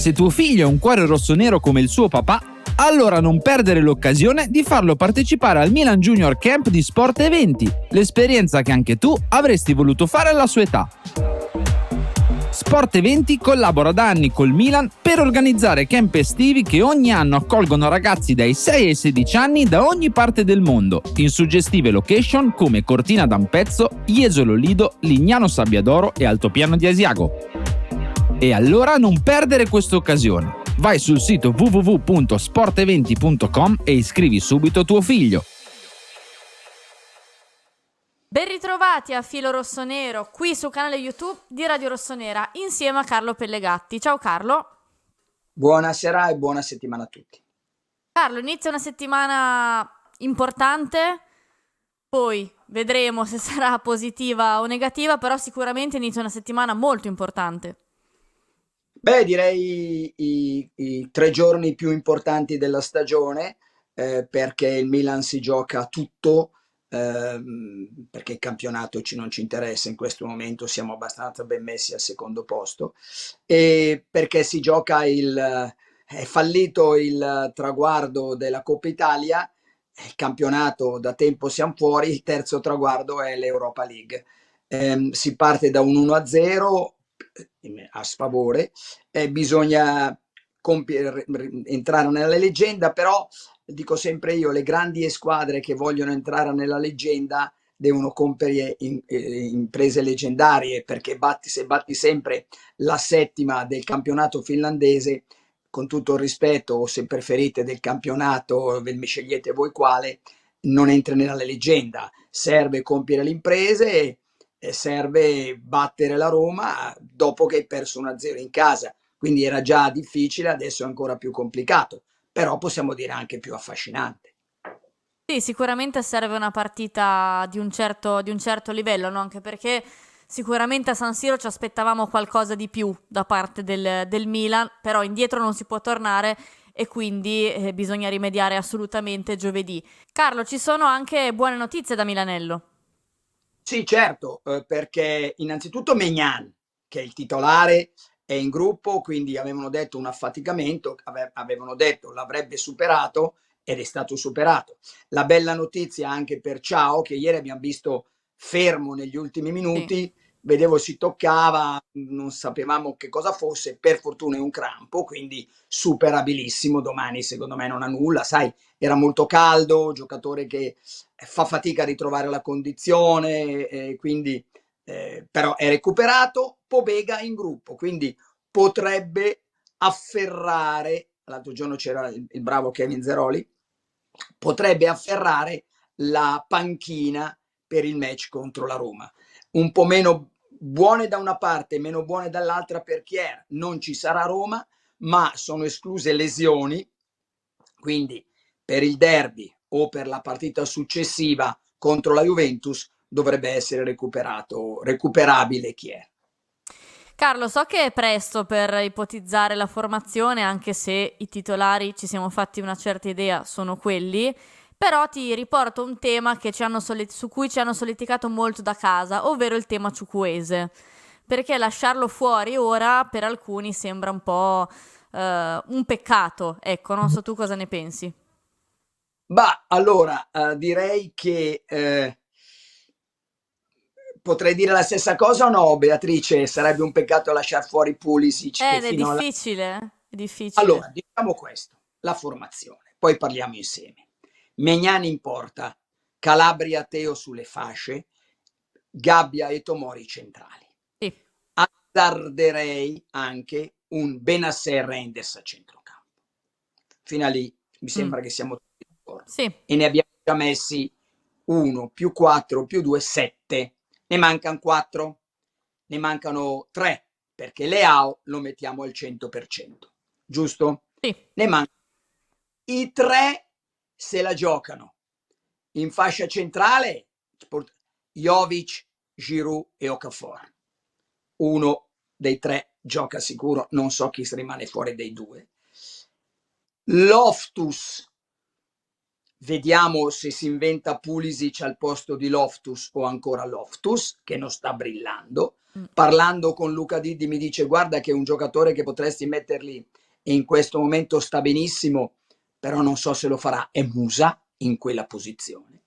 Se tuo figlio ha un cuore rossonero come il suo papà, allora non perdere l'occasione di farlo partecipare al Milan Junior Camp di Sport Eventi, l'esperienza che anche tu avresti voluto fare alla sua età. Sport Eventi collabora da anni col Milan per organizzare camp estivi che ogni anno accolgono ragazzi dai 6 ai 16 anni da ogni parte del mondo, in suggestive location come Cortina d'Ampezzo, Jesolo Lido, Lignano Sabbiadoro e Altopiano di Asiago. E allora non perdere questa occasione. Vai sul sito www.sporteventi.com e iscrivi subito tuo figlio. Ben ritrovati a Filo Rossonero, qui sul canale YouTube di Radio Rossonera, insieme a Carlo Pellegatti. Ciao Carlo. Buonasera e buona settimana a tutti. Carlo, inizia una settimana importante, poi vedremo se sarà positiva o negativa, però sicuramente inizia una settimana molto importante. Beh, direi i 3 giorni più importanti della stagione, perché il Milan si gioca tutto, perché il campionato non ci interessa in questo momento, siamo abbastanza ben messi al secondo posto, e perché si gioca è fallito il traguardo della Coppa Italia, il campionato da tempo siamo fuori, il terzo traguardo è l'Europa League. Si parte da un 1-0 a sfavore, bisogna entrare nella leggenda, però dico sempre io, le grandi squadre che vogliono entrare nella leggenda devono compiere imprese leggendarie, perché se batti sempre la settima del campionato finlandese, con tutto il rispetto, o se preferite del campionato, mi scegliete voi quale, non entri nella leggenda. Serve compiere le imprese e serve battere la Roma dopo che hai perso 1-0 in casa, quindi era già difficile, adesso è ancora più complicato, però possiamo dire anche più affascinante. Sì, sicuramente serve una partita di un certo livello, no? Anche perché sicuramente a San Siro ci aspettavamo qualcosa di più da parte del Milan, però indietro non si può tornare e quindi bisogna rimediare assolutamente giovedì. Carlo, ci sono anche buone notizie da Milanello. Sì, certo, perché innanzitutto Maignan, che è il titolare, è in gruppo, quindi avevano detto un affaticamento, avevano detto l'avrebbe superato ed è stato superato. La bella notizia anche per Ciao, che ieri abbiamo visto fermo negli ultimi minuti, vedevo si toccava, non sapevamo che cosa fosse, per fortuna è un crampo, quindi superabilissimo, domani secondo me non ha nulla, sai, era molto caldo, giocatore che fa fatica a ritrovare la condizione, quindi però è recuperato. Pobega in gruppo, quindi potrebbe afferrare, l'altro giorno c'era il bravo Kevin Zeroli, potrebbe afferrare la panchina per il match contro la Roma. Un po' meno buone da una parte, meno buone dall'altra per Kier, non ci sarà Roma, ma sono escluse lesioni, quindi per il derby o per la partita successiva contro la Juventus dovrebbe essere recuperabile Kier. Carlo, so che è presto per ipotizzare la formazione, anche se i titolari ci siamo fatti una certa idea, sono quelli, però ti riporto un tema che su cui ci hanno solleticato molto da casa, ovvero il tema Ciukwueze, perché lasciarlo fuori ora per alcuni sembra un po' un peccato, ecco, non so tu cosa ne pensi. Bah, allora, direi che potrei dire la stessa cosa o no, Beatrice? Sarebbe un peccato lasciare fuori Pulisic che È fino alla... difficile, è difficile. Allora, diciamo questo, la formazione, poi parliamo insieme. Maignan in porta, Calabria Teo sulle fasce, Gabbia e Tomori centrali. Sì. Azzarderei anche un Benasser Reinders a centrocampo. Fino a lì mi sembra che siamo tutti d'accordo. Sì. E ne abbiamo già messi 1 più 4 più 2, 7. Ne mancano 4, ne mancano 3, perché Leao lo mettiamo al 100%, giusto? Sì. Ne mancano. I 3 se la giocano. In fascia centrale Jovic, Giroud e Okafor. Uno dei 3 gioca sicuro, non so chi rimane fuori dei 2. Loftus, vediamo se si inventa Pulisic al posto di Loftus o ancora Loftus, che non sta brillando. Parlando con Luca Diddi mi dice: guarda che un giocatore che potresti metterli e in questo momento sta benissimo, però non so se lo farà, è Musa in quella posizione.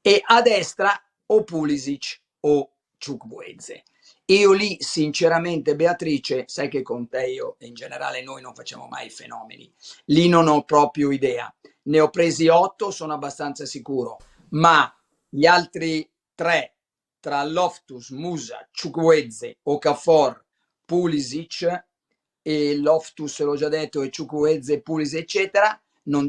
E a destra o Pulisic o Chukwueze. Io lì sinceramente, Beatrice, sai che con te io e in generale noi non facciamo mai fenomeni, lì non ho proprio idea. Ne ho presi 8, sono abbastanza sicuro, ma gli altri 3 tra Loftus, Musa, Chukwueze, Okafor, Pulisic, e Loftus l'ho già detto, e Chukwueze, Pulisic eccetera,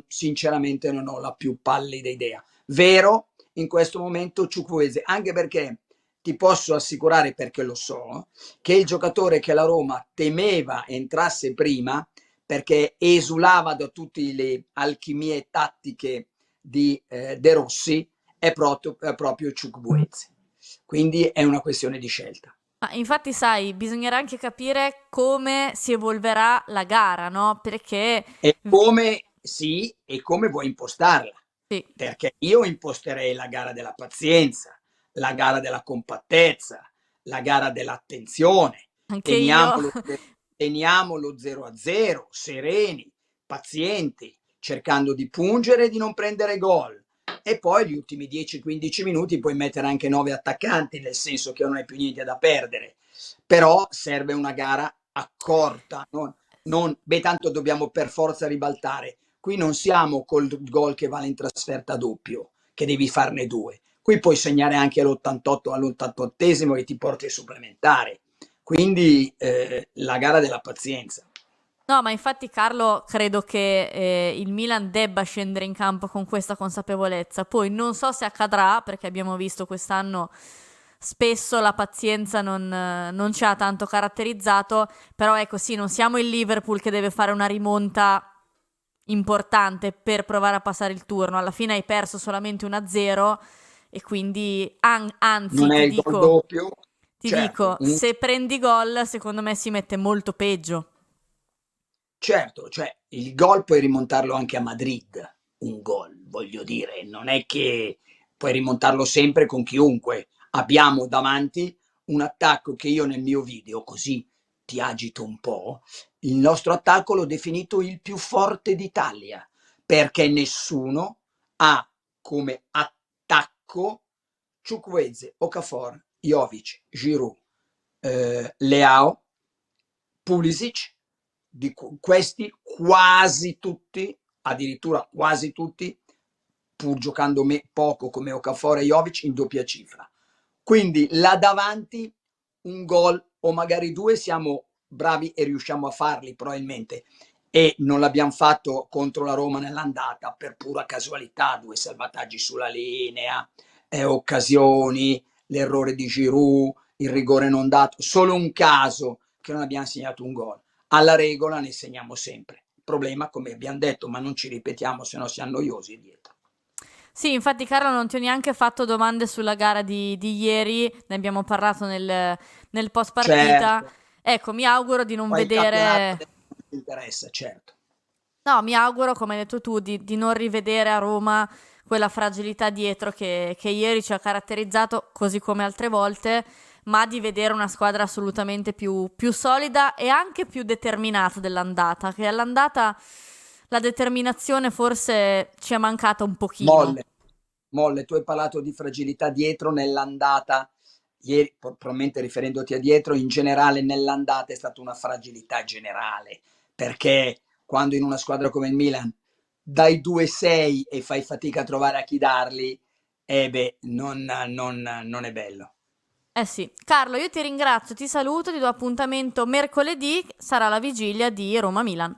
sinceramente non ho la più pallida idea. Vero, in questo momento Chukwueze, anche perché ti posso assicurare, perché lo so, che il giocatore che la Roma temeva entrasse prima, perché esulava da tutte le alchimie tattiche di De Rossi, è proprio Chukwueze. Quindi è una questione di scelta. Ma infatti, sai, bisognerà anche capire come si evolverà la gara, no? Perché E come vuoi impostarla. sì. Perché io imposterei la gara della pazienza, la gara della compattezza, la gara dell'attenzione. Anche io. Teniamolo 0-0, sereni, pazienti, cercando di pungere e di non prendere gol. E poi gli ultimi 10-15 minuti puoi mettere anche 9 attaccanti, nel senso che non hai più niente da perdere. Però serve una gara accorta, tanto dobbiamo per forza ribaltare. Qui non siamo col gol che vale in trasferta doppio, che devi farne 2. Qui puoi segnare anche all'88 all'88esimo che ti porti ai supplementari. Quindi la gara della pazienza. No, ma infatti, Carlo, credo che il Milan debba scendere in campo con questa consapevolezza. Poi non so se accadrà, perché abbiamo visto quest'anno spesso la pazienza non ci ha tanto caratterizzato, però ecco sì, non siamo il Liverpool che deve fare una rimonta importante per provare a passare il turno. Alla fine hai perso solamente 1-0 e quindi anzi non è il gol doppio. Ti dico, se prendi gol, secondo me si mette molto peggio. Certo, cioè il gol puoi rimontarlo anche a Madrid, un gol, voglio dire, non è che puoi rimontarlo sempre con chiunque. Abbiamo davanti un attacco che io nel mio video, così ti agito un po', il nostro attacco l'ho definito il più forte d'Italia, perché nessuno ha come attacco Chukwueze, Okafor, Jovic, Giroud, Leao, Pulisic. Di questi quasi tutti, addirittura quasi tutti, pur giocando poco come Okafor e Jovic, in doppia cifra. Quindi là davanti un gol o magari 2 siamo bravi e riusciamo a farli probabilmente, e non l'abbiamo fatto contro la Roma nell'andata per pura casualità, 2 salvataggi sulla linea, occasioni, l'errore di Giroud, il rigore non dato, solo un caso che non abbiamo segnato un gol. Alla regola ne segniamo sempre. Il problema, come abbiamo detto, ma non ci ripetiamo, se no siamo noiosi dietro. Sì, infatti Carlo, non ti ho neanche fatto domande sulla gara di ieri, ne abbiamo parlato nel post partita. Certo. Ecco, mi auguro di non Poi vedere... il campionato ti interessa, certo. No, mi auguro, come hai detto tu, di non rivedere a Roma quella fragilità dietro che ieri ci ha caratterizzato, così come altre volte, ma di vedere una squadra assolutamente più solida e anche più determinata dell'andata, che all'andata la determinazione forse ci è mancata un pochino. Molle, tu hai parlato di fragilità dietro nell'andata, ieri, probabilmente riferendoti a dietro, in generale nell'andata è stata una fragilità generale, perché quando in una squadra come il Milan dai 2-6 e fai fatica a trovare a chi darli, non è bello. Sì. Carlo, io ti ringrazio, ti saluto, ti do appuntamento mercoledì, sarà la vigilia di Roma-Milan.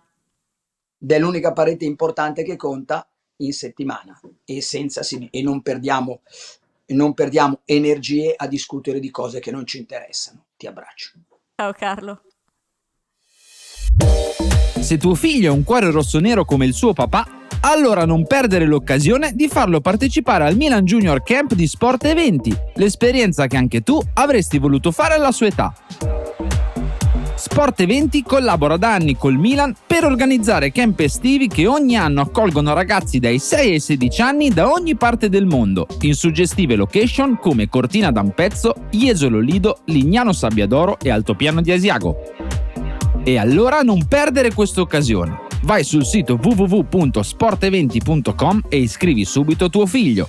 Dell'unica parete importante che conta in settimana e non perdiamo energie a discutere di cose che non ci interessano. Ti abbraccio. Ciao Carlo. Se tuo figlio ha un cuore rossonero come il suo papà, allora non perdere l'occasione di farlo partecipare al Milan Junior Camp di Sport Eventi, l'esperienza che anche tu avresti voluto fare alla sua età. Sport Eventi collabora da anni col Milan per organizzare camp estivi che ogni anno accolgono ragazzi dai 6 ai 16 anni da ogni parte del mondo, in suggestive location come Cortina d'Ampezzo, Jesolo Lido, Lignano Sabbiadoro e Altopiano di Asiago. E allora non perdere questa occasione. Vai sul sito www.sporteventi.com e iscrivi subito tuo figlio.